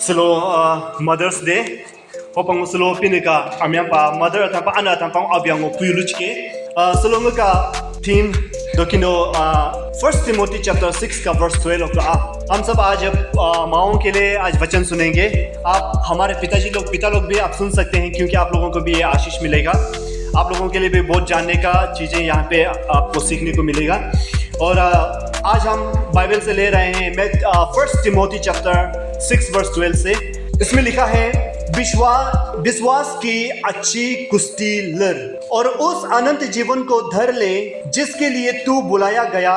Selo Mother's Day. Hopang selo pinika amyampa mother tampa ana tampa abyango puyuluchke. Selo nga theme dokino 1 Timothy chapter 6 का verse 12 का हम सब आज माओं के लिए आज वचन सुनेंगे। आप हमारे पिता लोग भी आप सुन सकते हैं क्योंकि आप लोगों को भी ये आशीष मिलेगा। आप लोगों के लिए भी बहुत जानने का चीज़ें यहाँ पे आपको सीखने को मिलेगा। और आज हम बाइबल से ले रहे हैं 1 Timothy chapter 6 verse 12 से। इसमें लिखा है विश्वास की अच्छी कुश्ती लड़ और उस अनंत जीवन को धर ले जिसके लिए तू बुलाया गया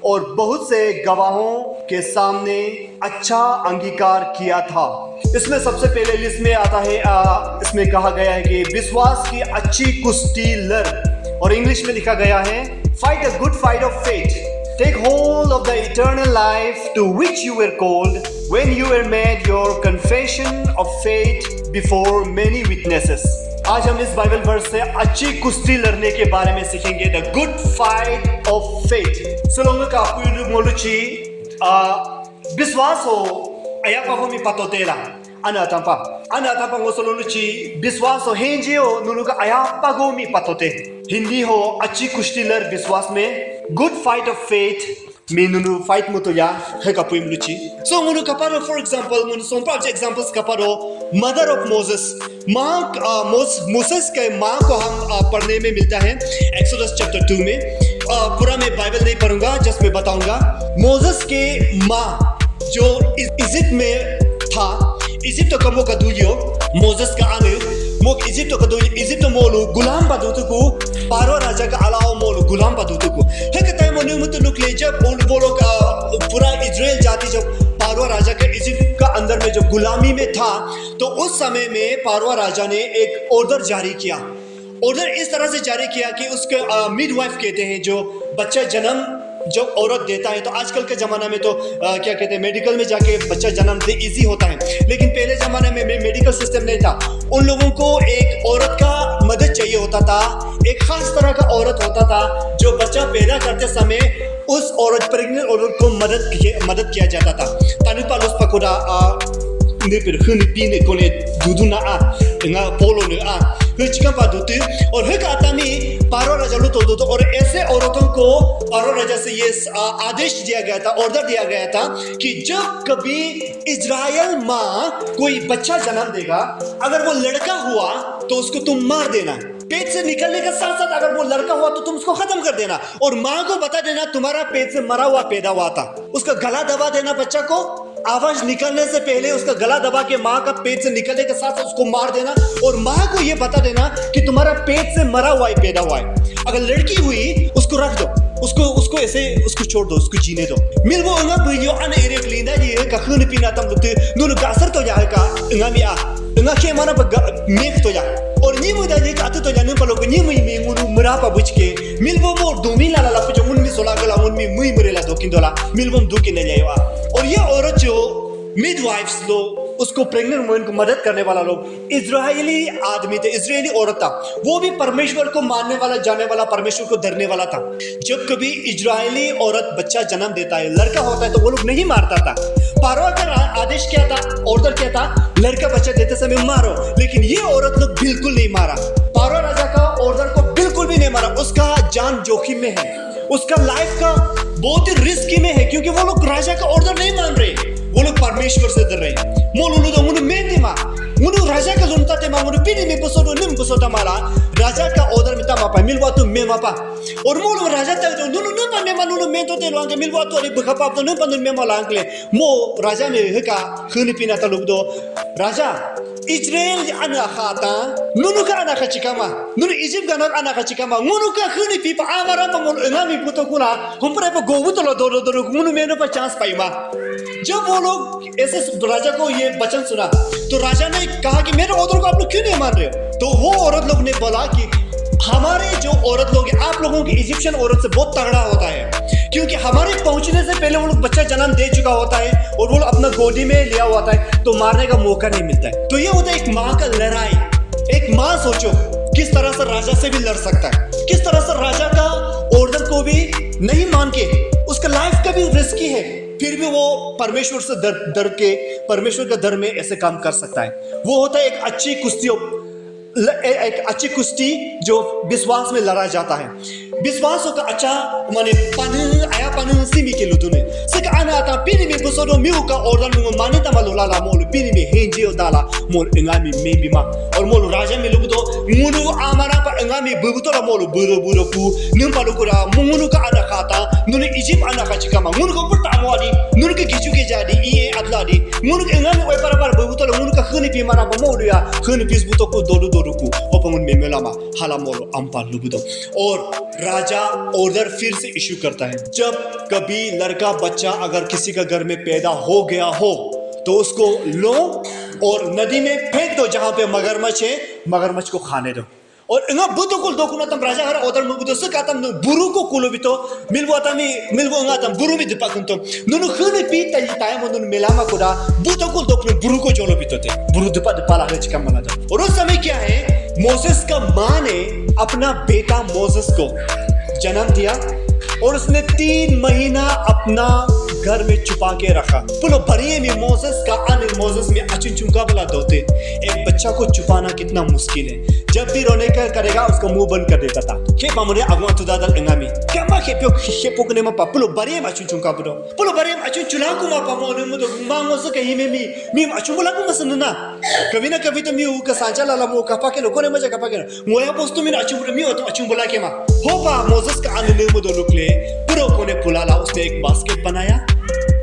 और बहुत से गवाहों के सामने अच्छा अंगीकार किया था। इसमें सबसे पहले लिस्ट में आता है, इसमें कहा गया है कि विश्वास की अच्छी कुश्ती लड़ और इंग्लिश में लिखा गया है fight a good fight of faith, take hold of the eternal life to which you were called when you were made your confession of faith before many witnesses। आज हम इस बाइबल वर्स से अच्छी कुश्ती लड़ने के बारे में सीखेंगे, the good fight of faith. Salong का पुरु मोलुची विश्वास हो अयापा हो मी पतोतेला ana tampa ngosoluchi विश्वास हो हेंजियो नुनुका अयापा गो मी पतोते हिंदी हो अच्छी कुश्ती लड़ विश्वास में good fight of faith minunu fight mo to ya hekapuim luchi so munu kaparo for example munu some project examples kaparo mother of Moses Moses के माँ को हम पढ़ने में मिलता है Exodus chapter 2 में। पूरा मैं बाइबल नहीं पढ़ूंगा, जस्ट मैं बताऊंगा। मोसेस के माँ जो इजिप्ट में था, इजिप्ट का मोका दुयो मोसेस का आने मोक इजिप्ट का दुयो इजिप्ट मोलू गुलाम बादुतु को पारो राजा का अलावा मोलू गुलाम बादुतु को है कहता है मोने मुत नुकले जब वो लोग पूरा इजराइल जाति जब पारो राजा के इजिप्ट का अंदर में जो गुलामी में था तो उस समय में पारो राजा ने एक ऑर्डर जारी किया। ऑर्डर इस तरह से जारी किया कि उसके मिडवाइफ कहते हैं जो बच्चा जन्म जो औरत देता है, तो आजकल के ज़माना में तो क्या कहते हैं मेडिकल में जाके बच्चा जन्म दे इजी होता है, लेकिन पहले ज़माने में मेडिकल सिस्टम नहीं था। उन लोगों को एक औरत का मदद चाहिए होता था, एक खास तरह का औरत होता था जो बच्चा पैदा करते समय उस औरत प्रेग्नेंट औरत को मदद किया जाता था। तानुपा लुस पकोड़ा निपिर हुनिपीने कोने दूधुना इंगा पोलो ने चिकन पादुते और है कहता में पारो राजा लो तो और ऐसे औरतों को पारो राजा से ये आदेश दिया गया था, ऑर्डर दिया गया था कि जब कभी इजराइल माँ कोई बच्चा जन्म देगा, अगर वो लड़का हुआ तो उसको तुम मार देना, पेट से निकलने के साथ साथ अगर वो लड़का हुआ तो तुम उसको खत्म कर देना और माँ को बता देना तुम्हारा पेट से मरा हुआ पैदा हुआ था। उसका गला दबा देना, बच्चा को आवाज निकलने से पहले उसका गला दबा के माँ का पेट से निकलने के साथ उसको मार देना और माँ को ये बता देना कि तुम्हारा पेट से मरा हुआ है, पैदा हुआ है। अगर लड़की हुई उसको रख दो, उसको ऐसे उसको छोड़ दो, उसको जीने दो। मिल वो अंगा बुझियो अन एरिया क्लीन है ये का खून पीना तम लुते दोनों गासर तो जाए का अंगा मिया अंगा के माना मेक तो जा और नी मुदा जे का तो जाने पलो नी मुई में मुनु मरा पा बुझ के मिल वो मोर दोमी ला ला जो मुन में सोला गला मुन में मुई मरेला दो किंदोला मिल वो दुकी न जाएवा। और ये औरत जो मिडवाइफ्स लोग उसको प्रेग्नेंट वुमन को मदद करने वाला लोग इजरायली आदमी थे, इजरायली औरत था, वो भी परमेश्वर को मानने वाला, जाने वाला, परमेश्वर को डरने वाला था। जब कभी इजरायली औरत बच्चा जन्म देता है, लड़का होता है तो वो लोग नहीं मारता था। पारो का आदेश क्या था, ऑर्डर क्या था, लड़का बच्चा देते समय मारो, लेकिन ये औरत लोग बिल्कुल नहीं मारा। पारो राजा का ऑर्डर को बिल्कुल भी नहीं मारा, उसका जान जोखिम में है, उसका लाइफ का बहुत ही रिस्की में है क्योंकि वो लोग राजा का ऑर्डर नहीं मान रहे, वो लोग परमेश्वर से डर रहे। मोलुलु तो मुनु मेंदी मा मुनु राजा का लुनता ते मा मुनु पिनी में बसोदो निम बसोदा माला राजा का ऑर्डर में तमा पा मिलवा तो मे मापा और मोलु राजा तक जो नुनु न पा मे नुनु में तो ते लोंगे मिलवा तो रे बखपा तो न पन मे माला अंकले मो राजा में हेका खुनी पिना तलुक दो राजा इजराइल अना खाता नुनु का अना खचिकामा नुनु इजिप्ट का अना खचिकामा मुनु का खुनी पीपा आमारा पा मोल एनामी पुतो कुला हम पर गोबु तो दो दो मुनु मेनो पर चांस पाईमा। जब वो लोग ऐसे राजा को ये वचन सुना तो राजा ने कहा कि मेरे ऑर्डर को आप लोग क्यों नहीं मान रहे हो? तो वो औरत लोग ने बोला कि हमारे जो औरत लोग हैं, आप लोगों की इजिप्शियन औरत से बहुत तगड़ा होता है क्योंकि हमारे पहुंचने से पहले वो लोग बच्चा जन्म दे चुका होता है और वो लोग अपना गोदी में लिया होता है तो मारने का मौका नहीं मिलता है। तो ये होता है एक माँ का लड़ाई। एक माँ सोचो किस तरह से राजा से भी लड़ सकता है, किस तरह से राजा का ऑर्डर को भी नहीं मान के, उसका लाइफ का भी रिस्की है, फिर भी वो परमेश्वर से डर के परमेश्वर का डर में ऐसे काम कर सकता है। वो होता है एक अच्छी कुश्ती जो विश्वास में लड़ा जाता है। विश्वास का अच्छा माने पान सिमी के लुटुने सक आना आता पिनी में बसोदो मिउ का ऑर्डर में माने तमालो लाला मोल पिनी में हेंजियो दाला मोल इंगामी में बिमा और मोल राजा में लुगदो मुनु आमारा पर इंगामी बुबुतो मोल बुरो कु निम्पालो कुरा मुनु का आना खाता नुने इजिप्ट आना का चिकामा मुनु को पुरता मोदी नुनु के गिचु के जादी ई अदलादी मुनु के इंगामी ओय पर बुबुतो मुनु का खनि पि माना मोलुया खनि पिस बुतो को दोदो को ओपंगुन में मेलामा हाला मोलो अम्पा लुगदो। और राजा ऑर्डर फिर से इशू करता है, जब कभी लड़का बच्चा अगर किसी का घर में पैदा हो गया हो तो उसको लो और नदी में फेंक दो जहां पे मगरमच्छ है, मगरमच्छ को खाने दो। और इंगा बुतो को दो कुना तम राजा हर ऑर्डर मुगदो से कातम बुरु को कुलो बितो मिलवो इंगा तम बुरु में दिपा कुंतो नुनु खने पी तई टाइम नुनु मेलामा कोदा बुतो को दो बुरु को जोलो बितो ते बुरु दिपा ला चिका मना दो। और उस समय क्या है, मोसेस का माँ ने अपना बेटा मोसेस को जन्म दिया और उसने 3 महीना अपना घर में छुपा के रखा। पुलो भरिए में मोसेस का आने मोसेस में अचुन चुंका बला दोते। एक बच्चा को छुपाना कितना मुश्किल है, जब भी रोने का करेगा उसका मुंह बंद कर देता था। के पामुरे अगवा तुदादल इंगामी क्या मा खेपो कने मा पुलो भरिए में अचुन चुंका बरो पुलो भरिए में अचुन चुला को मा पामो ने मुदो मांगो से कहीं में मी अचुन बोला को मसनना कभी ना कभी तो मी का सांचा लाला मो कपा के लोगों ने मजा कपा के मोया पोस्तो में अचुन मी तो अचुन बोला के मा हो पा मोसेस का आने ने मुदो लुकले पुरो कोने पुलाला। उसने एक बास्केट बनाया,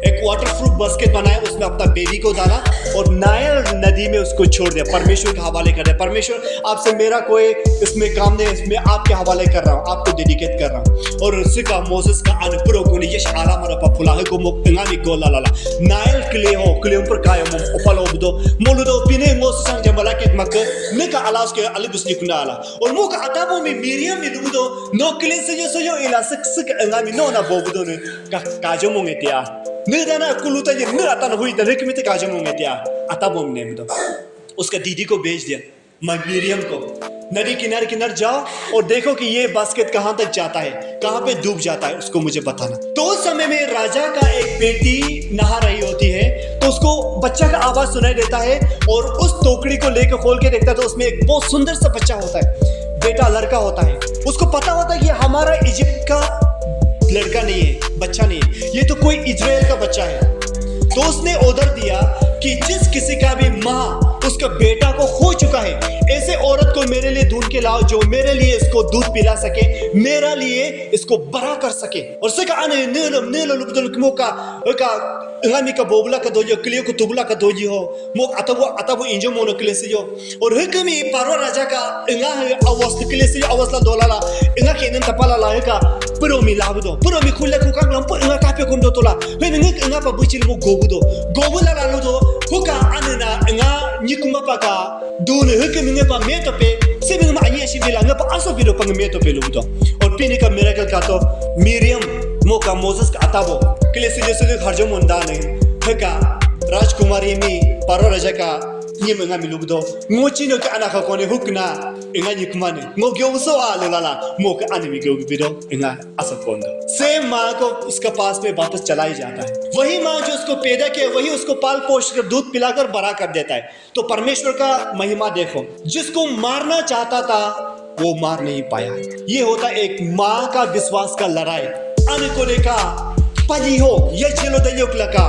एक वाटरप्रूफ बास्केट बनाया, उसमें अपना बेबी को डाला और नाइल नदी में उसको छोड़ दिया। परमेश्वर के हवाले कर दिया, परमेश्वर आपसे मेरा कोई इसमें काम नहीं, इसमें आपके हवाले कर रहा हूँ, आपको डेडिकेट कर रहा हूँ। और उससे का मोसेस का आने पुरो कोने यश आला मरा पपुला है को मोक्तिंगा में गोला लाला नाइल क्ले ऊपर काया मो उपलो बदो मोलुदो पिने मोसेस संग जमला के मक ने का अलाउस के अलग उसने कुना आला और मो का अताबो में मिरियम में लुदो नो क्ले से जो इला सक अंगामी नो ना बोबदो ने का काजो मोंगेतिया निदाना कुलुता ये निराता हुई तने कि मिते काजो मोंगेतिया अताबो ने बदो। उसका दीदी को भेज दिया मिरियम को, नदी किनारे जाओ और देखो कि ये बास्केट कहां तक जाता है, कहां पे डूब जाता है, उसको मुझे बताना। तो उस समय में राजा का एक बेटी नहा रही होती है तो उसको बच्चा का आवाज सुनाई देता है और उस टोकरी को लेकर खोल के देखता है तो उसमें एक बहुत सुंदर सा बच्चा होता है, बेटा लड़का होता है। उसको पता होता है कि हमारा इजिप्ट का लड़का नहीं है, बच्चा नहीं है, ये तो कोई इजराइल का बच्चा है। तो उसने ऑर्डर दिया कि जिस किसी का भी माँ उसका बेटा को खो चुका है, ऐसे औरत को मेरे लिए ढूंढ के लाओ जो मेरे लिए इसको दूध पिला सके, मेरा लिए इसको बड़ा कर सके। और सका आने नीलो लुबदल का इंगामी का बोबला का दोजो क्लियो को तुबला का दोजी हो मोक अतबो इंजो मोनो क्ले से जो और हकमी पारो राजा का इंगा आवाज क्ले से आवाज ला दोलाला इंगा के नन तपाला ला का पुरो मी लाबदो पुरो मी खुले को का लंपो इंगा कापे कोम दो तोला हे इंगा पा बुचिल मो गोबुला ला लो हुका अनना इंगा निकुमा पाका दून हकमी ने पा मे तो पे सेबिंग मा अनिया सिबिला ने पा आसो बिरो पंग मे तो पे लुबदो और पिनी का मिरेकल का तो मिरियम मोका मोसेस का अताबो क्ले से जैसे हरजो मुंदा ने हका राजकुमारी मी पारो राजा का ये मंगा मिलुबदो मोची नो के अना का कोने हुकना इंगा निकुमाने मो ग्योसो आ लाला मो का अनमी ग्यो बिदो इंगा असकोंदो सेम माँ को उसका पास में वापस चला ही जाता है। वही माँ जो उसको पैदा किया वही उसको पाल पोष कर दूध पिलाकर बड़ा कर देता है। तो परमेश्वर का महिमा देखो, जिसको मारना चाहता था वो मार नहीं पाया। ये होता एक माँ का विश्वास का लड़ाई। आने को लेका पजी हो ये चलो दयोक लका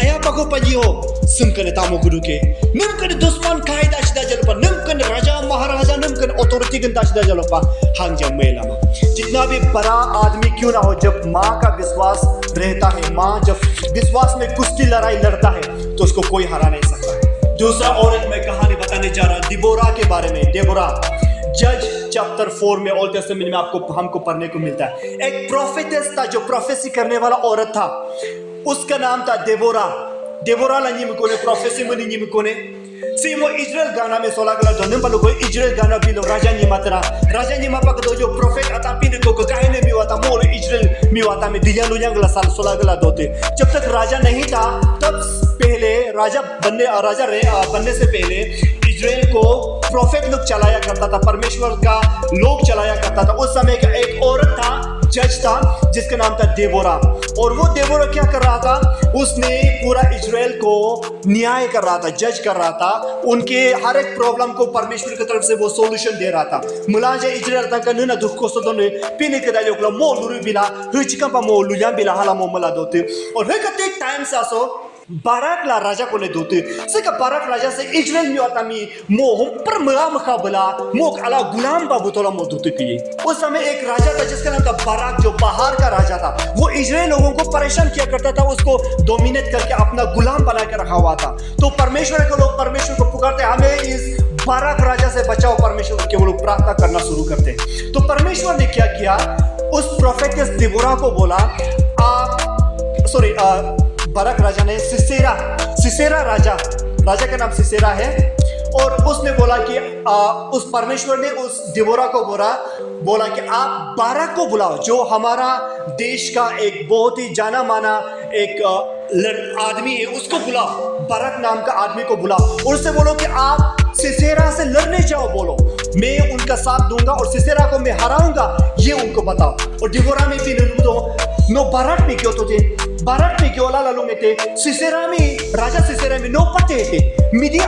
आया पको पजी हो सिमकने तामो गुरु के निमकने दुश्मन कायदा शिदा जलपा निमकने राजा महाराजा निमकने अथॉरिटी गंदा शिदा जलपा हांग जब मेला जितना भी बड़ा आदमी क्यों ना हो, जब माँ का विश्वास रहता है, माँ जब विश्वास में कुश्ती लड़ाई लड़ता है तो उसको कोई हरा नहीं सकता। दूसरा औरत मैं कहानी बताने जा रहा हूँ दिबोरा के बारे में। दिबोरा जज चैप्टर 4 में ओल्ड टेस्टामेंट में हमको पढ़ने को मिलता है। एक प्रोफेटेस था जो प्रोफेसी करने वाला औरत था, उसका नाम था देबोरा ला निम कोने प्रोफेसी मनी निम कोने सीमो इजराइल गाना में सोला गला दोने बालो को इजराइल गाना बिलो राजा निमा पक दो जो प्रोफेट आता पिन को काहे ने मिवाता मोल इजराइल मिवाता में दिया लुया गला साल सोला गला दोते। जब तक राजा नहीं था तब पहले राजा बनने से पहले इजराइल को प्रोफेट लोग चलाया करता था, परमेश्वर का लोग चलाया करता था। उस समय का एक औरत था जज था जिसका नाम था देबोरा। और वो देबोरा क्या कर रहा था, उसने पूरा इजराइल को न्याय कर रहा था, जज कर रहा था। उनके हर एक प्रॉब्लम को परमेश्वर की तरफ से वो सॉल्यूशन दे रहा था। मुलाजे इजराइल तक न दुख को सोदोने पिने के दाले ओकला मो लुरु बिला हुचिका पा मो लुया बिला हाला मो मला दोते। और हे कते टाइम सासो बाराक ला राजा को ले दोते से का बाराक राजा से इजराइल में आता मी मो हम पर मगा मुकाबला मो अला गुलाम बाबू तोला मो दोते पिए। उस समय एक राजा था जिसका नाम था बाराक, जो बाहर का राजा था। वो इजराइल लोगों को परेशान किया करता था, उसको डोमिनेट करके अपना गुलाम बना के रखा हुआ था। तो परमेश्वर को लोग परमेश्वर को पुकारते, हमें इस बाराक राजा से बचाओ परमेश्वर के। वो लोग प्रार्थना करना शुरू करते हैं। तो परमेश्वर ने क्या किया, उस प्रोफेटस देबोरा को बोला, बाराक राजा ने सिसेरा राजा का नाम सिसेरा है। और उसने बोला कि उस परमेश्वर ने उस देबोरा को बोला कि आप बाराक को बुलाओ, जो हमारा देश का एक बहुत ही जाना माना एक आदमी है, उसको बुलाओ, बाराक नाम का आदमी को बुलाओ। और उससे बोलो कि आप सिसेरा से लड़ने जाओ, बोलो मैं उनका साथ दूंगा और सिसेरा को मैं हराऊंगा, ये उनको बताओ। और देबोरा में भी नो बाराक में क्यों तो थे, बाराक में क्यों लालू में थे, सिसेरा में राजा सिसेरा में नो पते थे। मिदी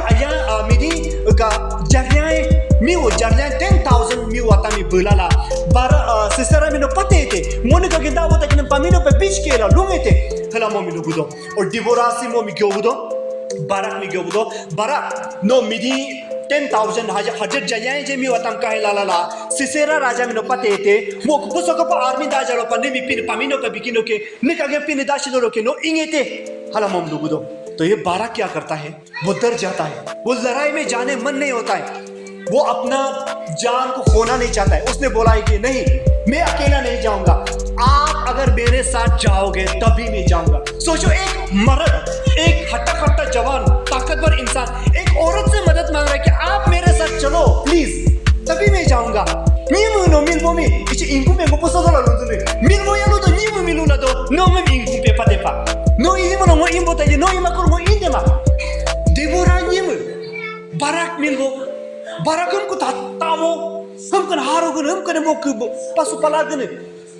का जर्नियाए मी वो जर्नियाए 10,000 मी वाता मी बुलाला बारा सिसेरा में नो पते थे। मोने का गिंदा वो तक न पमीनो पे बीच के ला लुंगे थे हला मोमी नो बुदो। और देबोरा से मोमी क्यों बुदो, बाराक में क्यों बुदो, बाराक नो मिदी 10,000 हजार जयाए जे मी वातम का है लाला सिसेरा राजा में नो पते थे। मो कुसो को आर्मी दा जरो पने मी पिन पमीनो पे बिकिनो के निकागे पिन दाशिनो रो के नो इंगे थे हला मोम बुदो। तो ये बाराक क्या करता है, वो डर जाता है, वो लड़ाई में जाने मन नहीं होता है, वो अपना जान को खोना नहीं चाहता है। उसने बोला है कि नहीं, मैं अकेला नहीं जाऊंगा, आप अगर मेरे साथ जाओगे तभी मैं जाऊंगा। सोचो, एक मर्द, एक हट्टा जवान ताकतवर इंसान एक औरत से मदद मांग रहा है कि आप मेरे साथ चलो प्लीज, तभी मैं जाऊंगा। नीमु नो मिलबो मी इचे इंकु पे को सोदला लुदुने मिलबो यालो तो नीमु मिलुला तो नो मे इंकु पे पादेपा नो इमो नो इमबो ताजे नो इमा को इंदेमा देबोरा नीमु बाराक मिलबो बाराकम को तामो हम कन हारो गन हम कन मोक पासु पलागने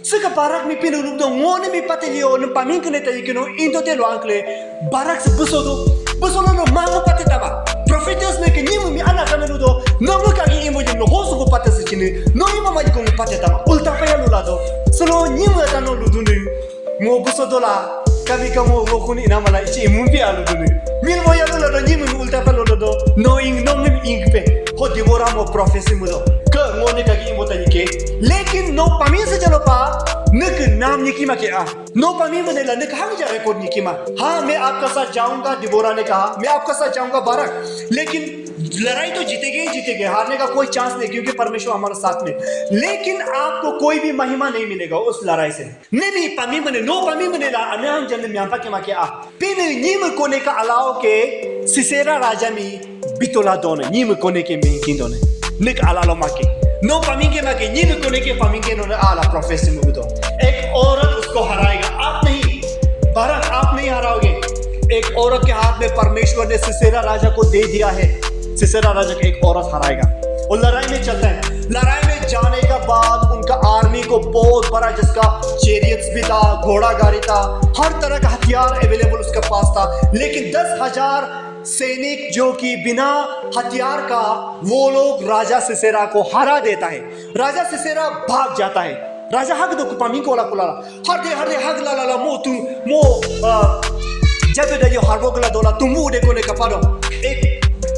सका Barak mi pinu lubdo ngone mi patelio no pamin kene tayi kino into te lo ankle barak se busodo no mango pateta prophetess me ke nimu mi ana kana ludo no mo ka gi imo no hosu ko patese chini no ima ma ko pateta ulta pa yalu lado solo nimu ta no ludu ni mo busodo la kami kamo mo kuni ina mala ichi mumpi alu duni mil mo yalu lado nimu ulta pa lodo no mi ing pe ho Deborah mo prophecy mudo ke ngone ka gi imo tayi ke लेकिन no Pammi से चलो पा नक नाम निकीमा के no Pammi मने ला नक हम जा रिकॉर्ड निकीमा। हाँ, मैं आपका साथ जाऊंगा, देबोरा ने कहा मैं आपका साथ जाऊंगा बाराक, लेकिन लड़ाई तो जीतेगे, हारने का कोई चांस नहीं क्योंकि परमेश्वर हमारे साथ में। लेकिन आपको कोई भी महिमा नहीं मिलेगा उस लड़ाई से। नहीं पमी मने नो पमी मने ला अन्यान जन म्यांपा के मा के पिन नीम कोने का अलाव के सिसेरा राजा मी बितोला दोने नीम कोने के में किंदोने निक अलालो माके नो पमिंगे माके नीम कोने के पमिंगे नो आला प्रोफेसी में बितो। एक औरत उसको हराएगा, आप नहीं, बाराक आप नहीं हराओगे। एक औरत के हाथ में परमेश्वर ने सिसेरा राजा को दे दिया है, सिसेरा राजा को एक औरत हराएगा। और लड़ाई में चलते हैं, लड़ाई में जाने के बाद उनका आर्मी को बहुत बड़ा, जिसका चैरियट्स भी था, घोड़ा गाड़ी था, हर तरह का हथियार अवेलेबल उसके पास था। लेकिन 10,000 सैनिक जो कि बिना हथियार का, वो लोग राजा सिसेरा को हरा देता है। राजा सिसेरा भाग जाता है। राजा हक दो कुपामी को लाला हर दे हक लाला मो तू मो जब दे यो हरबो गला दोला तुमु दे कोने कपारो एक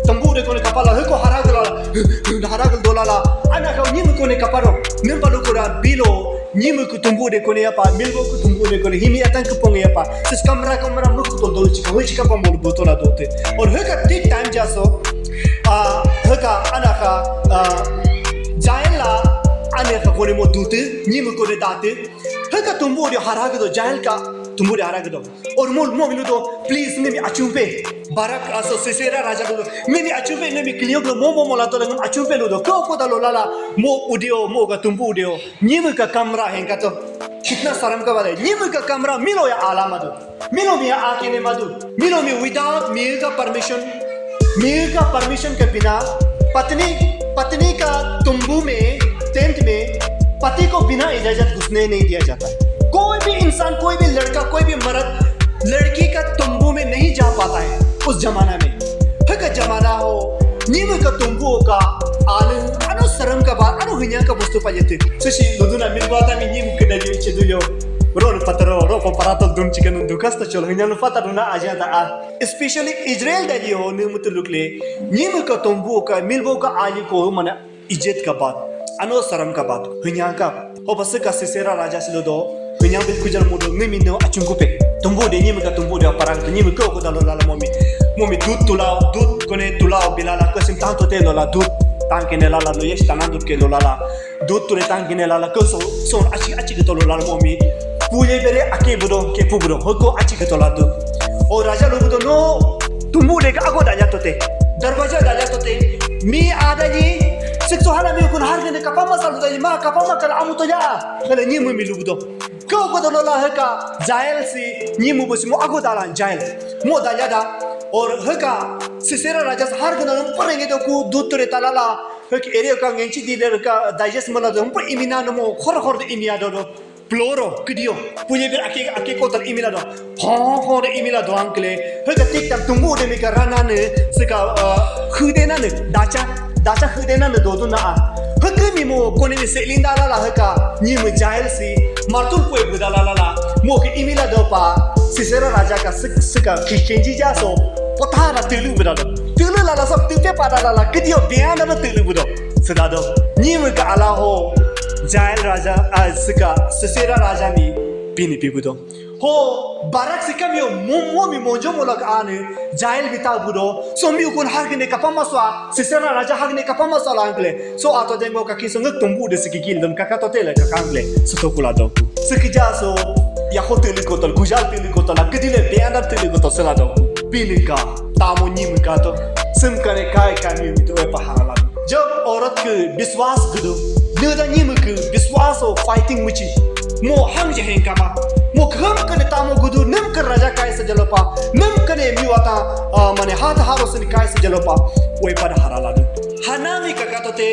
तंबू दे कोने कपाला हको हरा गल दोला ana ka nimu कोने कपारो निम्बालो कोरा below nimu ku tumbu de कोने apa milbo ku tumbu de कोने हिमी अतंक पोंगे apa सिस कमरा मुक तो दोल चिका पा मोल बोतोला दोते। और हका ठीक टाइम जासो हका ana का जायला अने का कोने मो दूते निम कोने दाते हका तुमबो दे हरागदो जायल का तुमबो दे हरागदो। और मो मिलो दो प्लीज ने अचुंपे बाराक असो सिसेरा राजा दो मेमी अचुंपे ने मी क्लियो दो मो मोला तो लंग अचुंपे लो दो को दा लोला मो उडियो मो का तुमबो उडियो निम का कमरा हेंका तो कितना शर्म का बात है। निम का कमरा मिलो या आलामा दो मिलो मिया आके ने मधु मिलो मी विदाउट मीर का परमिशन के बिना पत्नी का तुंबू में टेंट में पति को बिना इजाजत घुसने नहीं दिया जाता है। कोई भी इंसान, कोई भी लड़का, कोई भी मर्द लड़की का तंबू में नहीं जा पाता है उस जमाना में। हक जमाना हो नीम का तंबू का आनो शर्म का बात आनो हिन्या का वस्तु पाजते सशी लुदुना मिलवाता में नीम के दलियो इचदुयो ron pataro ro comparato dun chicken du kasta chol hinyanu fata duna aja da especially Israel daliyo ne mutulukle नीम का तंबू का मिलबो का आयु को मने इज्जत का बात अनो शर्म का बात हिन्या का हो बस का सिसेरा राजा सिलो दो हिन्या बिल कुजल मुदो ने मिनो अचुंगु पे तंबू दे नीम का तंबू दे परang नीम को दालो लाला मोमी दूध तुलाओ दूध कोने तुलाओ बिलाला कसिम tanto te lola दूध tangkene lala lo yesh tanandut ke lolala दूध तुरे tangkene lala koso son achi ke tolo lala momi puye bere ake budo ke pubro hoko achi ke tola du और राजा लोग तो नो तुमु लेके आगो डाला तोते दरवाजा डाला तोते मी आदा जी सिक्सो हला मी कुन हार गने कपा मसाल तो मा कपा मा कल आमु तो जा कले नी मु मिलु बुदो को तो लोला हका जायल सी नी मु बस मु आगो डाला जायल मो डाला दा और हका सिसेरा राजा हार गने परेंगे तो कु दूध तुरे तालाला हक एरिया का गेंची दीदर का डाइजेस्ट मला दो पर इमिना नो खर इमिया दो Ploro, kidio, punya bir ake kotal imila do, ho de imila do angkle, hega tik tak tunggu de mika rana ne, seka khudena ne, dacha khudena ne do na a, hega mi mo kone ni selinda la hega, ni mo jahil si, martul pue budala la, mo ke imila do pa, sisera raja ka seka kenji jaso, potara telu budalo, telu la sab tupe pada la, kidio bian na telu budo, sedado, ni mo ka ala ho. जायल राजा सिका सिसेरा राजा मी पीनी पीबुदो हो Barak सिका मियो मोमो मी mojo मोलक आने जायल बिता बुदो सोमी उकुन हागने कपमसवा सिसेरा राजा हागने कपमसवा लांगले सो आतो देंगो का किसंग तुंबू दे सिकी किलदन का तो तेले का कांगले सतो कुला दो सिकी जासो या होटेल कोतल गुजाल पीनी कोतल कदिले बेंदा तेले कोतल सला दो पीनी का तामो नीम का तो सिम करे काय का मी तो पहाड़ा जब औरत के विश्वास गुदो नदा नीम के विश्वास और फाइटिंग मुची मो हम जे हैं कामा मो खम कने तामो गुदु नम कर राजा काय से जलोपा नम कने मिवाता माने हाथ हारो से काय से जलोपा ओए पर हारा लादु हना मी ककातोते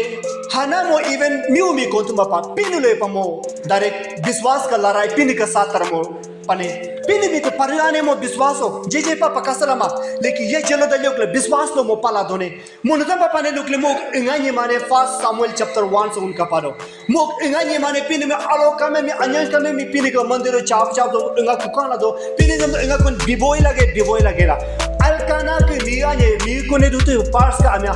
हना मो इवन मिउ मी कोंतुमा पा पिनुले पमो डायरेक्ट विश्वास का लड़ाई पिन का साथ तरमो पने पिन भी तो परियाने मो विश्वास हो जे पा पकासलामा लेकिन ये जलो दलोक विश्वास लो मो पाला दोने मुनता पापा ने लोकले मो इंगानी माने फर्स्ट सामुएल चैप्टर 1 से उनका पारो मो इंगानी माने पिन में आलो कमे में अन्यन कमे में पिन का मंदिरो चाप दो इंगा कुकाना दो पिन में इंगा कोन बिबोई लगेला अलकाना के लिया ये मी कोने दुते पार्स का आमे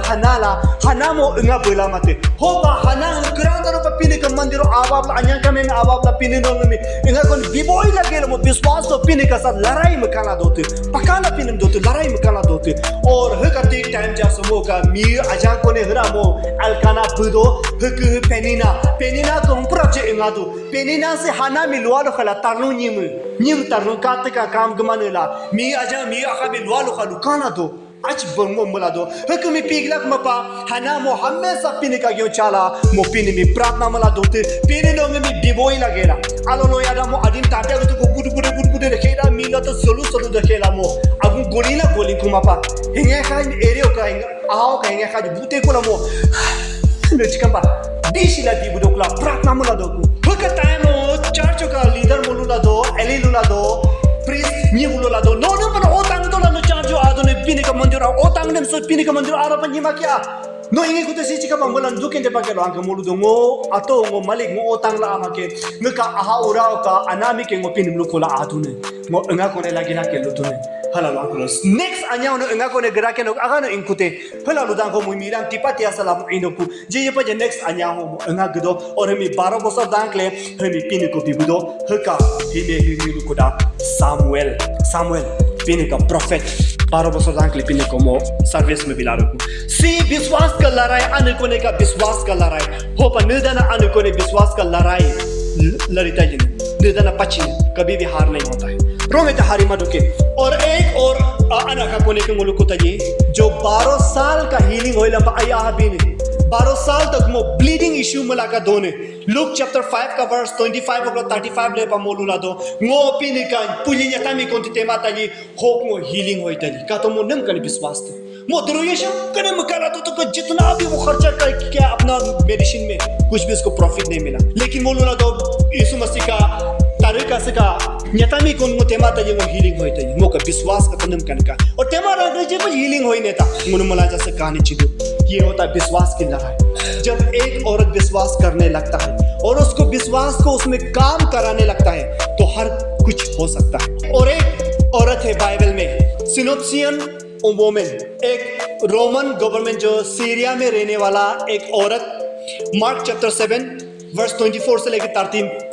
हना मो इंगा बोला मते हो बा हना ग्रांदरो पे पिन का मंदिरो आवाबला अन्यन कमे में आवाबला पिन नो में इंगा कोन बिबोई लगेला मो विश्वास तो पिन का साथ लड़ाई में काला दोते पकाना पिन दोते लड़ाई में काला दोते और हकते टाइम जा समो का मी आजा कोने हरा मो अलकाना बुदो हक पेनिना को प्रजे इंगादो पेनिना से हना मिलवा लो खला तरनु नीम तरनु काते का काम गमानेला मी आजा मी आखा मिलवा लो खलु काना दो आज बंगो मुलादो हक मी पिगलक मपा हना मो हमेशा पिन का क्यों चाला मो पिन में प्रार्थना मला दोते पिन नो में बिबोई लगेला आलो लो यादा मो अदिन ताटे तो बुड रखेला मिला तो सोलू रखेला मो अगु गोली कुमापा हिंगे खा एरियो का आओ का हिंगे खा बुते कोला मो लचकंपा दिशिला दी बुदोकला प्रार्थना मला दो हक टाइम चर्च का लीडर मोलुला दो एलिलुला दो प्रीस्ट नी बुलोला दो नो पर ओ तांग तो नो चर्च आदो ने पिन का मंदिर ओ तांग ने सो पिन का मंदिर आरो पन यमा क्या no ingi kutu si chika bambulan dukin de pake lo angka mulu do ngo ato ngo malik ngo otang la amake ngka aha ura ka anami ke ngo pinim lu kola adune ngo nga kone lagi na ke lutune hala lo angko next anya no nga kone gra ke no aga no inkute hala lo dang ko mu miran tipati asala mu inoku je ye pa je next anya ho nga gdo or mi 12 bosor dankle mi pin ko bibudo hka hime hi lu koda samuel pin ka prophet 12 बसों Dang clipping को मो service में बिला रखूं सी विश्वास का लड़ाई अनुकोने का विश्वास का लड़ाई हो पर निर्धना अनुकोने विश्वास का लड़ाई लड़ता जिन निर्धना पची कभी भी हार नहीं होता है रोमे तो हारी मत के और एक और अना का कोने के मुल्क को तजी जो 12 साल का हीलिंग होइला बा आया बिन 12 साल तक मो ब्लीडिंग इश्यू मला का दोने लुक चैप्टर 5 का वर्स 25 और 35 ले पा मोलुला दो ngो पिन का पुलिया तामी कोंति तेमा ताजी होक मो हीलिंग होइतली का तो मो नम कने विश्वास थे मोदरुयेशम कने मकाला तो जितना भी वो खर्चा कर क्या अपना मेडिसिन में कुछ भी उसको प्रॉफिट नहीं मिला। लेकिन वो लोग तो यीशु मसीह का तरीका से का न्यतामी कोन मो तेमा तजे वो हीलिंग होई तजे मो का विश्वास का तनम कनका और तेमा रगरे जे पर हीलिंग होई नेता मुन मला जैसे कहानी चिदू। ये होता है विश्वास की लड़ाई। जब एक औरत विश्वास करने लगता है और उसको विश्वास को उसमें काम कराने लगता है तो हर कुछ हो सकता है। और एक औरत है बाइबल में सिनोप्सियन वोमेन, एक रोमन गवर्नमेंट जो सीरिया में रहने वाला एक औरत। मार्क चैप्टर 7 वर्स 24 से लेकर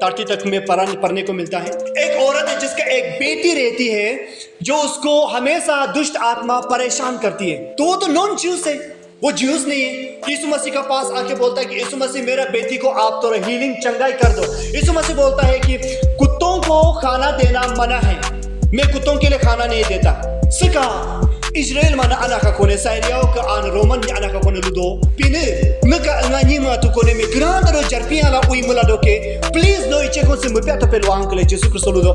30 तक में पढ़ने को मिलता है। एक औरत है जिसका एक बेटी रहती है जो उसको हमेशा दुष्ट आत्मा परेशान करती है। तो वो तो नॉन ज्यूस है, वो ज्यूस नहीं है। यीशु मसीह के पास आके बोलता है कि यीशु मसीह मेरा बेटी को आप तो हीलिंग चंगाई कर दो। यीशु मसीह बोलता है कि कुत्तों को खाना देना मना है, मैं कुत्तों के लिए खाना नहीं देता। सिका Israel mana anak aku ne Syria ke an Roman ni anak aku ne ludo pine meka ngani ma tu ko ne me grand ro jarpia la ui mula doke please no iche ko se mupia to pelo uncle Jesus Christ ludo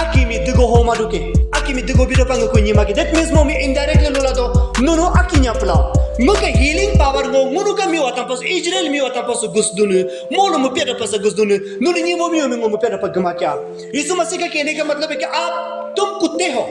akimi digo ho ma doke akimi digo bi do pang ko ni ma ke that means mo me indirectly lula do no akinya plau meka healing power go munu ka mi wata pas Israel mi wata pas gusdunu mo no mupia to pas gusdunu no ni mo mi mupia to pas gama kya यीशु मसीह का कहने का मतलब है कि आप तुम कुत्ते हो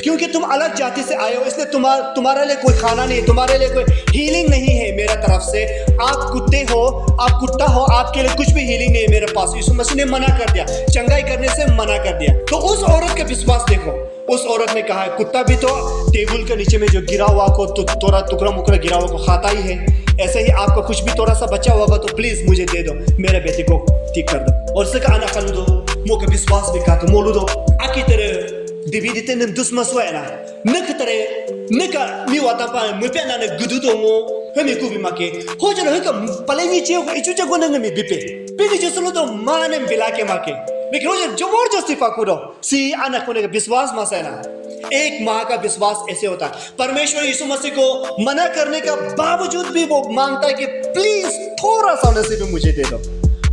क्योंकि तुम अलग जाति से आए हो, इसलिए तुम्हारे लिए कोई खाना नहीं है, तुम्हारे लिए कोई हीलिंग नहीं है मेरा तरफ से। आप कुत्ते हो, आप कुत्ता हो, आपके लिए कुछ भी हीलिंग नहीं है मेरे पास। यीशु मसीह ने मना कर दिया, चंगाई करने से मना कर दिया। तो उस औरत का विश्वास देखो। उस औरत ने कहा है कुत्ता भी तो टेबल के नीचे में जो गिरा हुआ को थोड़ा टुकड़ा मुकड़ा गिरा हुआ को खाता ही है, ऐसे ही आपका कुछ भी थोड़ा सा बचा होगा तो प्लीज मुझे दे दो, मेरे बेटे को ठीक कर दो। और उसका आना खालू दो मो का विश्वास भी का तो मोलू दो आकी तरह dividite nem dus maswela nek tare neka mi wata pa mupe na ne gudu do mo hemi ku bi make ho jara ka paleni che ko ichu che ko ne mi bipe pini je solo do manem bila ke make लेकिन हो जबरदस्ती पकड़ो सी आना कोने का विश्वास मसला। एक माँ का विश्वास ऐसे होता है। परमेश्वर यीशु मसीह को मना करने का बावजूद भी वो मांगता है कि प्लीज थोड़ा सा नसीब मुझे दे दो।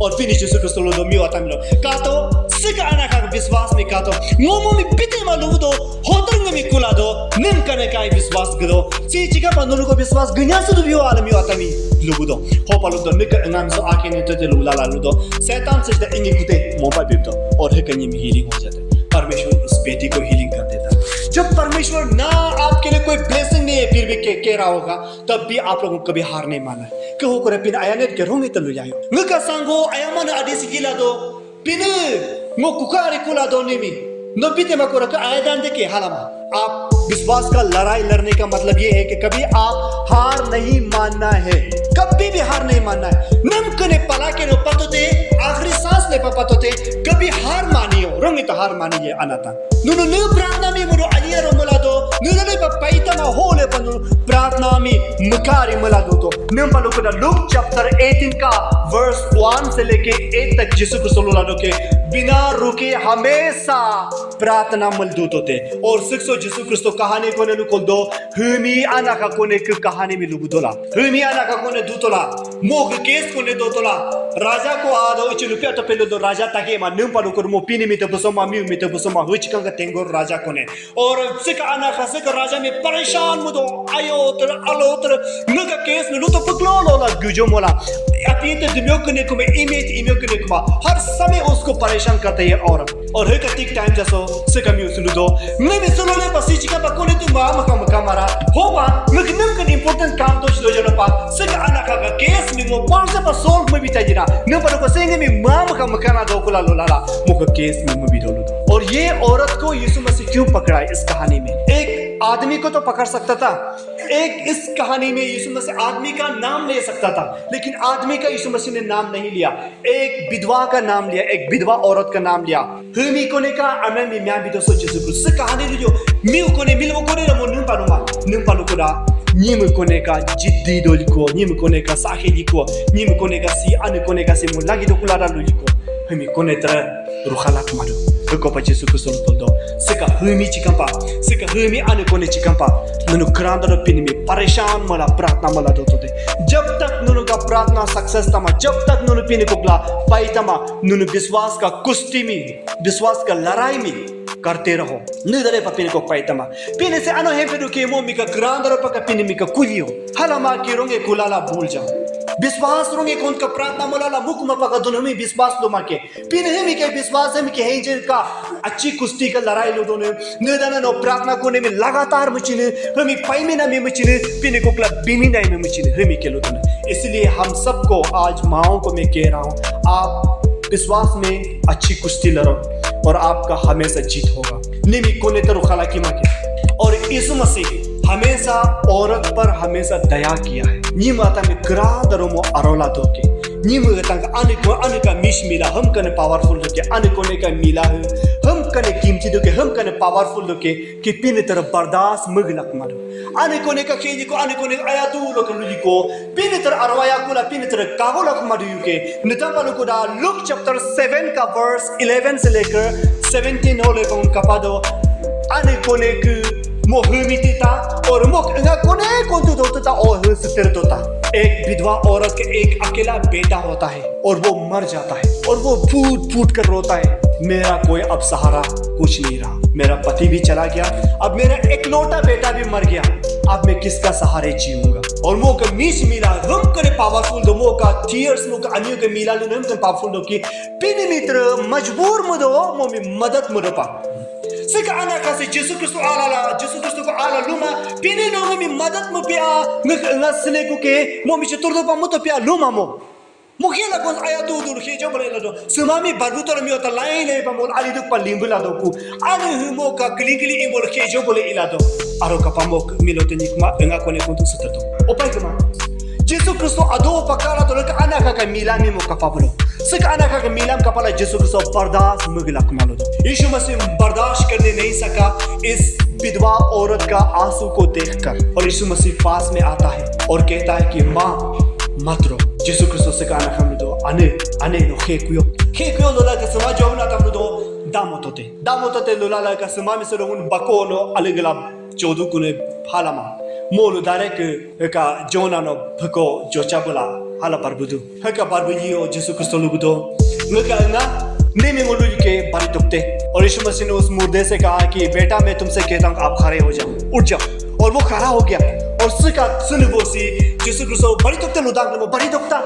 और फिर यीशु क्रिस्त लो मी होता मिलो का तो सिका आना का विश्वास में का तो मोमो में पिते मालू दो होतरंग में कुला दो निम करने का विश्वास करो सी चिका बंदों को विश्वास गन्या से तो भी आलमी होता मी लुगु दो हो पालो दो निक नाम से आके ने तो लुला ला लुदो शैतान से इंगे कुते मोबा बिबतो और है कहीं में हीलिंग हो जाता है। परमेश्वर उस बेटी को हीलिंग कर देता है। जब परमेश्वर ना आपके लिए कोई ब्लेसिंग नहीं है फिर भी कह रहा होगा तब भी आप लोगों को कभी हार नहीं माना है। कहो करे पिन आयानेट के रोंगे तलु जायो ngka sango ayaman adisi gila do pin ngo kukari kula do nimi no bite makora ka ayadan de के halama। आप विश्वास का लड़ाई लड़ने का मतलब ये है कि कभी आप हार नहीं मानना है, कभी भी हार नहीं मानना है। नमकने पला के नो पतोते आखिरी सांस ले पतोते कभी हार मानियो रोंगे तो हार मानिए अनाता नुनु ने प्रार्थना में मुरो अलिया रो मला दो नुनु ने पाइता ना होले पनु प्रार्थना में मुकारी मला दो तो नंबर लोग लूक चैप्टर 18 का वर्स 1 से लेके 8 तक यीशु क्रिस्त लोलाडो के बिना रुके हमेशा प्रार्थना मलदूत होते और 600 यीशु क्रिस्त कहानी को ने लुकोल दो हुमी आना का कोने की कहानी में लुबुदोला हुमी आना का कोने दूतोला मोग केस कोने दोतोला राजा को आदो इच रुपया तो पहले दो राजा ताके मा निम पालु कर मो पिनी में तो बसोमा मी में तो बसोमा हुच का तेंगोर राजा कोने और सिक आना का सिक राजा में परेशान मुदो आयो तर अलो तर नगा केस में लुतो पकलो लोला गुजो मोला अपनी तो दुनिया कोने को में इमेज कोने को हर समय उसको परेशान करते है और है कतिक टाइम जसो सिक मी उसलुदो मैं भी सुनो ले बसी चिका बकोने तो मा मका मारा होवा नकनम का इंपॉर्टेंट काम तो चलो जनो पा सिक आना का केस में मो पांच पर सोल्व में भी ताजिरा न पर को सेंगे में मा मका ना दो कुला लोलाला मुक केस में भी दो। और ये औरत को यीशु मसीह क्यों पकड़ा इस कहानी में? एक आदमी को तो पकड़ सकता था, एक इस कहानी में यीशु मसीह आदमी का नाम ले सकता था लेकिन आदमी का यीशु मसीह ने नाम नहीं लिया, एक विधवा का नाम लिया, एक विधवा औरत का नाम लिया। हुमी कोने का अमे में म्या बिदो सो यीशु क्रिस्त कहानी जो मिउ कोने मिलवो कोने रमो नुम पालुमा कोदा नीम कोने का जिद्दी दोलिको नीम कोने का साखेलिको नीम कोने का सी अन कोने का सी मुलागी दो कुलारा लुलिको हुमी कोने तरह रुखाला कुमारो को पचे सुख सोल दो सिका हुमी चिकंपा सिका हुमी अन कोने चिकंपा नुनु क्रांदर पिन में परेशान मला प्रार्थना मला दो तो जब तक नुनु का प्रार्थना सक्सेस तमा जब तक नुनु पिन कोला पाई तमा नुनु विश्वास का कुश्ती में विश्वास का लड़ाई में करते रहो निदरे पपिन को पाइतमा पिने से अनो हे पेदु के मो मिका ग्रांदर पका पिने मिका कुलियो हलामा की रोंगे कुलाला भूल जाओ विश्वास रोंगे कौन का प्रार्थना मोलाला मुख में पका दोनों में विश्वास लो माके पिने हे मिके विश्वास है मिके हेंजर का अच्छी कुश्ती का लड़ाई लो दोनों निदना नो प्रार्थना कोने में लगातार मचिने हमें पाइमेना में मचिने पिने को क्लब बिनी नहीं में मचिने हमें के लो दोनों इसलिए हम सबको आज माओं को मैं कह रहा हूँ आप विश्वास में अच्छी कुश्ती लड़ो और आपका हमेशा जीत होगा निमी कोने तरु खलाकी माके और यीशु मसीह हमेशा औरत पर हमेशा दया किया है नी माता में ग्रा दरो मो अरोला दो के नी मुगता अने का मिश मिला हम कने पावरफुल दो के अने कोने का मिला है हम कने कीमती दो के हम कने पावरफुल दो के कि पिने तरफ बर्दाश्त मगलक मारो अने कोने का खेजी को अने कोने का आया तू लो के को पिने तरफ अरवाया कुला पिने तरफ कागो लक मारो के निता पालो को दा लुक चैप्टर 7 का वर्स 11 से लेकर 17 होले को उनका पादो अने कोने के मोहमितिता और मुख इंगा कोने कौन तो दोता और सिर दोता एक विधवा औरत के एक अकेला बेटा होता है और वो मर जाता है और वो फूट फूट कर रोता है मेरा कोई अब सहारा कुछ नहीं रहा मेरा पति भी चला गया अब मेरा इकलौता बेटा भी मर गया अब मैं किसका सहारे जीऊंगा और मो का मीस मिला हम करे पावरफुल दो मो का टीयर्स मो का अन्यों के मिला लो हम कर पावरफुल दो की पिन मित्र मजबूर मदो मो में मदद मदो पा Sika anak kasi Yesus Kristus ko ala luma pini no mi madat mo pia ngasne ko ke mo mi cheturdo pa mo to pia luma mo mukhela kon aya tu dur ke jo bale lado sumami barbutor mi ota lain le pa mo ali duk pa limbula do ku ani mo ka kili imbol ke jo bole ilado aro ka pa mo milote nikma nga ko ne kuntu sutato opai kama Yesus Kristus ado pakara to ka anak ka milami mo ka pablo Sika anak का मिलाम कपाला यीशु क्रिस्त बर्दाश्त मगला कमालो दो यीशु मसीह बर्दाश्त करने नहीं सका इस विधवा औरत का आंसू को देखकर और यीशु मसीह पास में आता है और कहता है कि माँ मत रो यीशु क्रिस्त से का anak हम दो अने नो खेकुयो लोला का समाज जो ना तम दो दामोतोते लोला का समाज में से रोन बकोनो अलगला चोदु कुने फालामा मोलु डायरेक्ट का जोना no भको जोचाबला hala barbudu haka barbuji o Jesus Cristo lubudo ngaka ना नेमी मोलू के बारी दुखते और यीशु मसीह ने उस मुर्दे से कहा कि बेटा मैं तुमसे कहता हूँ आप खड़े हो जाओ उठ जाओ और वो खड़ा हो गया और सुन वो सी यीशु क्रिस्तो बड़ी दुखते लुदांग ने बड़ी दुखता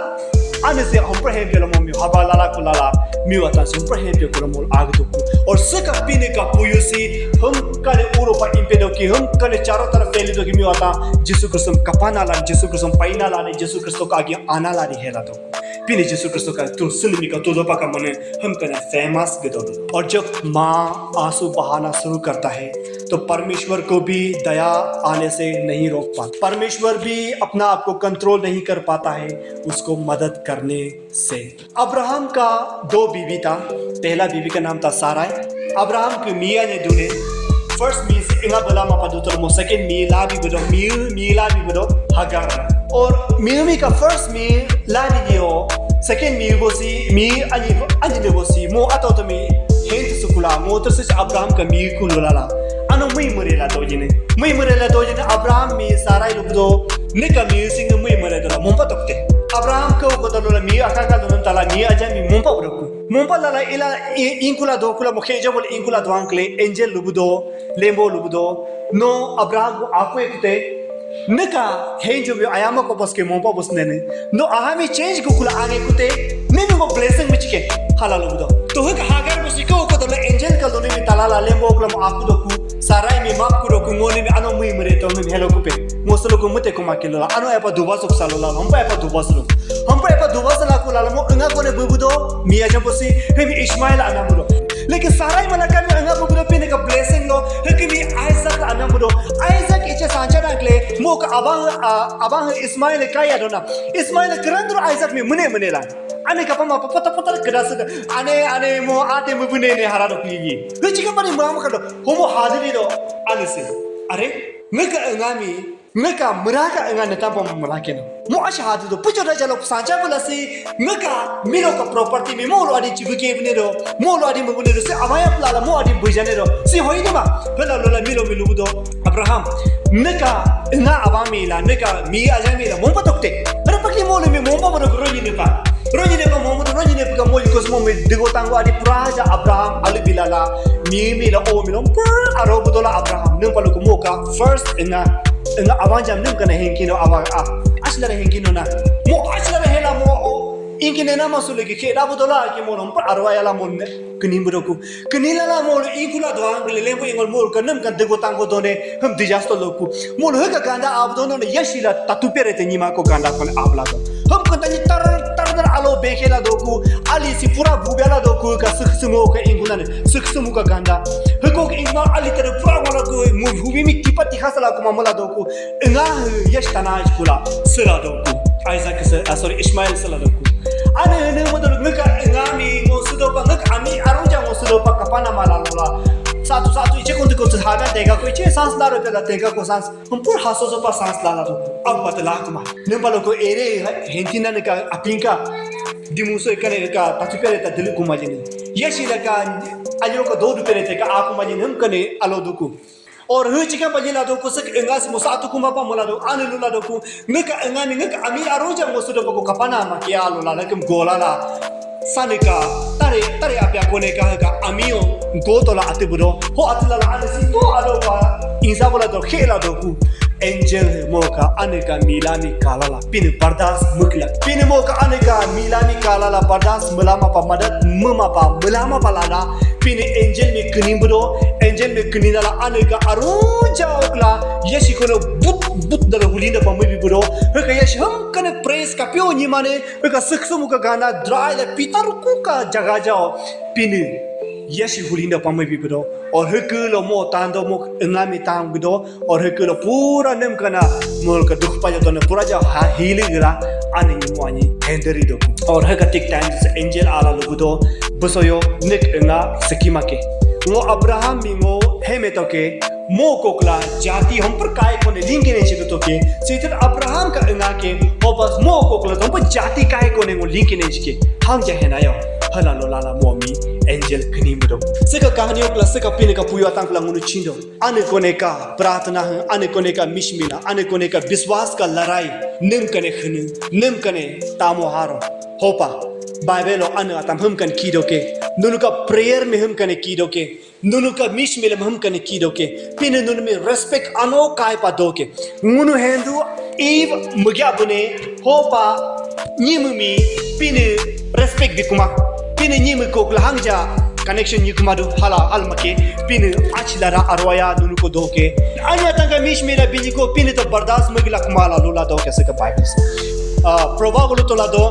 आने से हम पर है बेलो मम्मी हवा लाला को लाला मिवाता से हम पर है बेलो को मोल आग दुख और सुका पीने का पुयुसी हम कने उरोपा इंपेडो की हम कने चारों तरफ फैली दो की मिवाता यीशु क्रिस्तो कपाना ला यीशु क्रिस्तो पाइना लाने यीशु क्रिस्तो का आगे आना ला रही है ला दो पीने यीशु क्रिस्तो का तो सुनमी का तो दो पका मने हम कने फेमस गदो और जब माँ आंसू बहाना शुरू करता है तो परमेश्वर को भी दया आने से नहीं रोक पाता परमेश्वर भी अपना आप को कंट्रोल नहीं कर पाता है उसको मदद करने से अब्राहम का 2 बीवी था पहला बीवी का नाम था साराई अब्राहम की मियाँ ने दूने फर्स्ट मी से इंगा बला मा पदुतर मो सेकंड मीला भी बदो हगार और मिमी का फर्स्ट मी लानी नियो सेकंड मी वो सी मी अनि ने वो सी मो अतो तो मी हेंट सुकुला मो तो से अब्राहम का मी कुलोला ano muy murela dojine Abraham mi sarai lubdo nika mi sing muy murela mumpa tokte Abraham ko godolo mi akaka don tala mi aja mi mumpa lala ila inkula dokula mukheja bol inkula dwankle angel lubdo lembo lubdo no Abraham ako ekte nika henjo mi ayama ko boske mumpa bosne ne no ahami change ko kula age kute me mo blessing mi chike hala lubdo to hak hagar bosiko ko dole angel ka dole mi tala la lembo ko mo aku doku sarai mi map kuro ko ngoni mi ano muy mure to mi hello ko pe moslo ko mute ko makilo la ano epa duba sok salo la hamba epa duba sala ko la mo nga ko ne bubudo mi aja posi he mi Ismail anamudo lekin sarai mana kan nga bubudo pe ne ka blessing lo he mi Isaac anamudo Isaac iche sancha nakle mo ka abang Ismail ka ya dona Ismail kerandro Isaac mi mune la ane ka pama pata kedas ane mo ate mo bune ne harado pigi he chika mari mo ka do homo hadiri do ane se are ngaka meraka ngane tapom melakeno mo ashahadu do pujo raja lo sancha bulasi ngaka milo ka property mi mo lo adi chibuke bune do mo lo adi mo bune do se amaya plala mo adi bujane do si hoine ma pela lo la milo do Abraham ngaka nga abami la ngaka mi ajami la mo patokte pero paki mo le mi mo pa mo ro ni pa Ronyi ne pa momo ronyi ne pa mo yukos mo me digo tango adi praja Abraham ali bilala mi la o mi lom per arobo dola Abraham nung palu ko mo ka first nga awanjam nung kana henkino awa asla henkino na mo asla hela mo inkine na masule ki kheda bodola ki mo lom per arwaya la mon kini buroku kinila la mo inkula doang le lembo ingol mo kanam kan digo tango done hum disaster loku mo lo ka ganda abdono ne yashila tatu perete nima ko ganda kon abla do hum kan tani tar alo bekela doku ali si pura bubela doku ka sukhsumo ka inguna ne sukhsumo ka ganda hako ingma ali tar pura wala ko mu hubi mi tipati khasala ko mamala doku nga yash tanaj kula sira doku Isaac sorry Ishmael sala doku ane ne modal ngaka ngami ngo sudopa ngak ami aruja ngo sudopa kapana malalola satu iche kontu kontu haga tega ko iche sans la ro pela tega ko sans hum pur haso so pa sans la ro ab batla kuma nembalo ko ere hentina ne ka apinka dimuso ekane ka tatupere ta dilu kuma jini yeshi la ka ayo ko do dupere te ka akuma jini hum kane alo duku और who चिका पजिला दो कुसक एंगास मुसातु कुमा पा मोला दो आनेलुला दो कु ngaka engani ngaka ami aroja mosudo ko kapana makia lula lakem golala sanika tare apya kone ka amio gotola atibudo ho atila la anasi to alo ba insa bola do khela do ku angel moka aneka milami kalala pin bardas mukla pin moka aneka milami kalala bardas mulama pa madat mama pa mulama palada pin angel me kunimbudo angel me kuninala aneka aruja okla yeshi kono but dala hulina pa mai bibudo haka yeshi hum kana praise ka pyo ni mane haka sukhsumu ka gana dry la pitar ku ka jaga jao pin yeshi hulina pa mai bibudo और हकलो मो तांदो मो इंगामी तांग बिदो और हकलो पूरा name कना मोल का दुख पाजो तो ने पूरा जो हीली गिरा आने निमो आनी हेंदरी दो और हकतिक टाइम से एंजल आला लोगुदो बसोयो निक इंगा सकीमा के वो अब्राहम मिंगो हेमे तो के मो कोकला जाति हम पर काय कोने लिंक ने छितो तो के सीधे अब्राहम का इंगा के और बस मो कोकला तो पर जाति काय कोने वो लिंक ने छिके हम जहे ना यो हला लो लाला मोमी एंजल कनीमदो सेका कहानियों क्लास सेका पिने का पुयो तांग लांगुनु छिंदो अने कोने का प्रार्थना है अने कोने का मिशमिला अने कोने का विश्वास का लड़ाई निम कने तामो हारो होपा बाइबलो अने आतम हम कन कीदो के नुनु का प्रेयर में हम कने कीदो के नुनु का मिशमिला हम कने कीदो के पिने नुनु में रेस्पेक्ट अनो काय पा दो के मुनु हेंदु ईव मुग्या बने होपा निमुमी पिने respect दिकुमा pine nyim ko klahangja connection yukmadu hala almake pine achlara arwaya dunu ko doke anya tanga mish mera biji ko pine to bardas magila kumala lula doke se ka bible probable to lado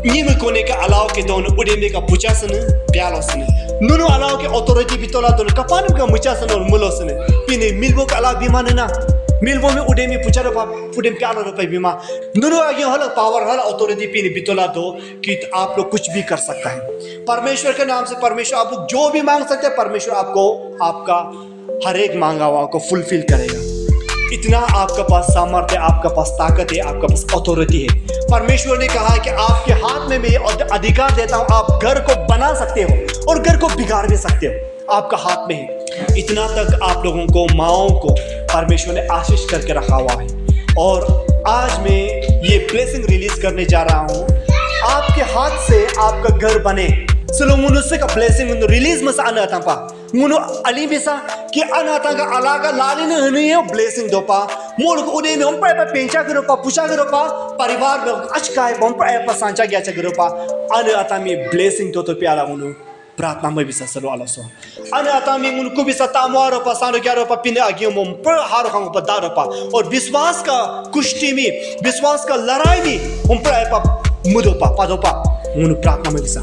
nyim ko ne ka allow ke don udeme ka puchasne bialosne nunu allow ke authority bitola don kapanum ka muchasne mulosne pine milbo ka ala bimanana मिलबो में उड़े में पूछा रहा पुड़े में क्या लो रुपए बीमा दोनों आगे हला पावर हला अथॉरिटी पीने बितोला दो कि आप लोग कुछ भी कर सकता है परमेश्वर के नाम से परमेश्वर आप लोग जो भी मांग सकते हैं परमेश्वर आपको आपका हर एक मांगा हुआ को फुलफिल करेगा इतना आपका पास सामर्थ्य आपका पास ताकत है आपका पास अथॉरिटी है परमेश्वर ने कहा है कि आपके हाथ में मैं अधिकार देता हूँ आप घर को बना सकते हो और घर को बिगाड़ भी सकते हो आपका हाथ में है इतना तक आप लोगों को माओं को परमेश्वर ने आशीष करके रखा हुआ है और आज मैं ये ब्लेसिंग रिलीज करने जा रहा हूँ आपके हाथ से आपका घर बने सलो मुनुसे का ब्लेसिंग रिलीज मस आना था पा मुनु अली बिसा कि आना था का अलागा लालिन नहीं है ब्लेसिंग दो पा मोल को उदे में हम पर पेंचा करो पा पुछा करो पा परिवार में अच्छा है हम पर सांचा गया करो पा आना था में ब्लेसिंग तो प्याला मुनु प्रार्थना में bisa selalu Allah so. Ana atami मुनको bisa तामवारो पा सानो ग्यारो पा पिने आगियो मम पर हारो खांगो पा दारो पा और विश्वास का कुश्ती में विश्वास का लड़ाई में हम पर पा मुदो पा पादो पा मुनु प्रार्थना में bisa